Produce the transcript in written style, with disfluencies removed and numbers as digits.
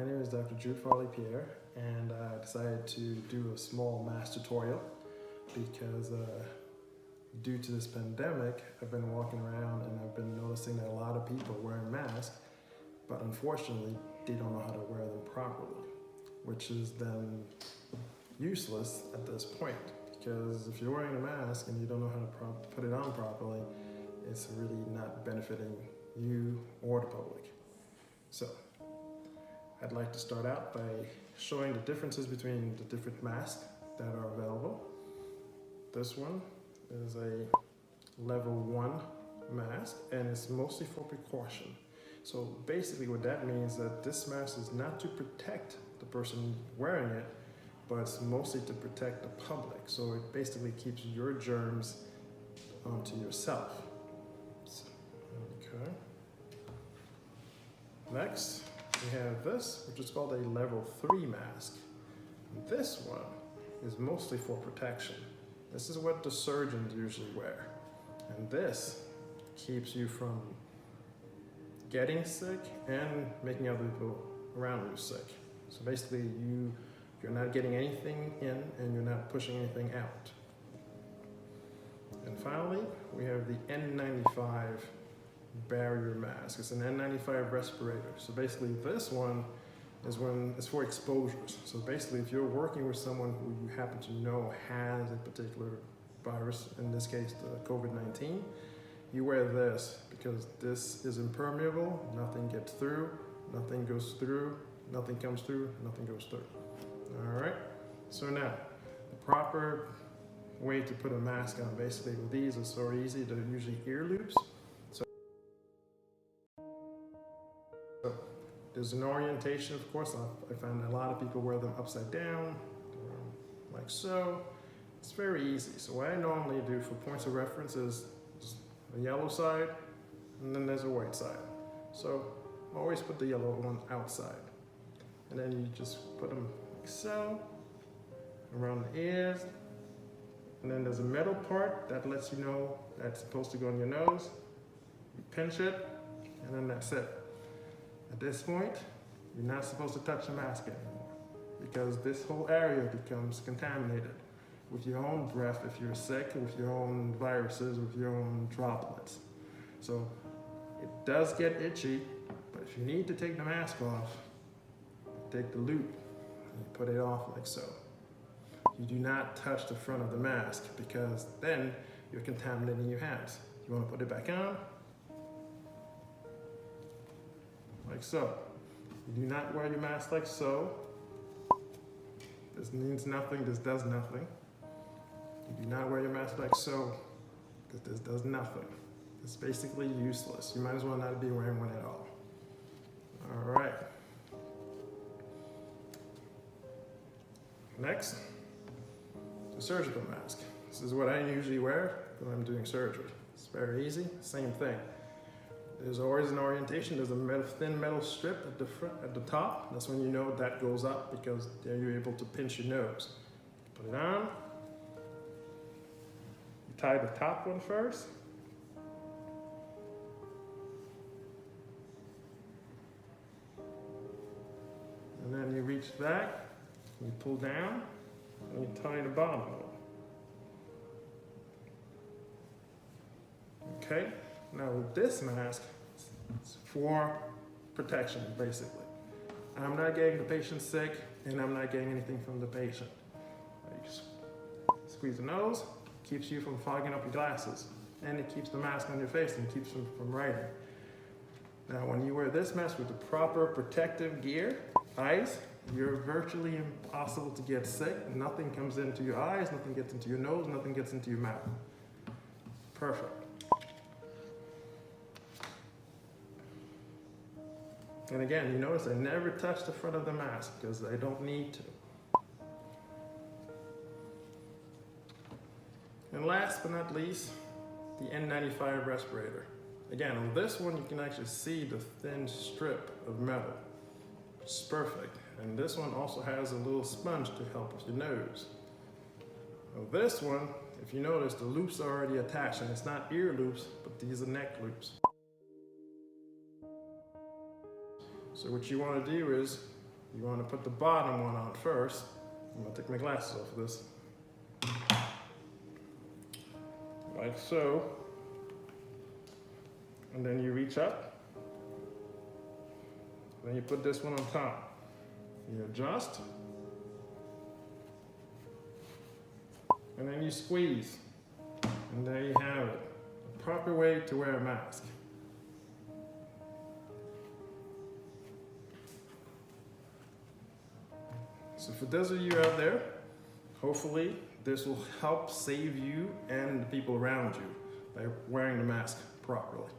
My name is Dr. Pierre, and I decided to do a small mask tutorial because due to this pandemic, I've been walking around and I've been noticing that a lot of people are wearing masks, but unfortunately, they don't know how to wear them properly, which is then useless at this point. Because if you're wearing a mask and you don't know how to put it on properly, it's really not benefiting you or the public. So, I'd like to start out by showing the differences between the different masks that are available. This one is a level 1 mask and it's mostly for precaution. So basically what that means is that this mask is not to protect the person wearing it, but it's mostly to protect the public. So it basically keeps your germs onto yourself. Okay. Next, we have this, which is called a level 3 mask. This one is mostly for protection. This is what the surgeons usually wear. And this keeps you from getting sick and making other people around you sick. So basically you're not getting anything in and you're not pushing anything out. And finally, we have the N95 barrier mask. It's an N95 respirator. So basically this one is it's for exposures. So basically if you're working with someone who you happen to know has a particular virus, in this case the COVID-19, you wear this because this is impermeable, nothing gets through, nothing goes through, nothing comes through, nothing goes through. All right, so now the proper way to put a mask on basically with these is so easy. They're usually ear loops. There's an orientation, of course. I find a lot of people wear them upside down, like so. It's very easy. So what I normally do for points of reference is a yellow side, and then there's a white side. So I always put the yellow one outside. And then you just put them like so, around the ears. And then there's a metal part that lets you know that's supposed to go on your nose. You pinch it, and then that's it. At this point, you're not supposed to touch the mask anymore because this whole area becomes contaminated with your own breath if you're sick, with your own viruses, with your own droplets. So it does get itchy, but if you need to take the mask off, take the loop and you put it off like so. You do not touch the front of the mask because then you're contaminating your hands. You want to put it back on, like so. You do not wear your mask like so. This means nothing, this does nothing. You do not wear your mask like so, because this does nothing. It's basically useless. You might as well not be wearing one at all. All right. Next, the surgical mask. This is what I usually wear when I'm doing surgery. It's very easy, same thing. There's always an orientation. There's a thin metal strip at the front, at the top. That's when you know that goes up because then you're able to pinch your nose. Put it on. You tie the top one first. And then you reach back, you pull down, and you tie the bottom one. Okay? Now with this mask, it's for protection, basically. I'm not getting the patient sick, and I'm not getting anything from the patient. You just squeeze the nose, keeps you from fogging up your glasses, and it keeps the mask on your face and keeps you from writing. Now when you wear this mask with the proper protective gear, eyes, you're virtually impossible to get sick. Nothing comes into your eyes, nothing gets into your nose, nothing gets into your mouth. Perfect. And again, you notice I never touch the front of the mask because I don't need to. And last but not least, the N95 respirator. Again, on this one, you can actually see the thin strip of metal. It's perfect. And this one also has a little sponge to help with your nose. Now this one, if you notice, the loops are already attached, and it's not ear loops, but these are neck loops. So what you want to do is You want to put the bottom one on first. I'm going to take my glasses off of this. Like so. And then you reach up. Then you put this one on top. You adjust. And then you squeeze. And there you have it. The proper way to wear a mask. So for those of you out there, hopefully this will help save you and the people around you by wearing the mask properly.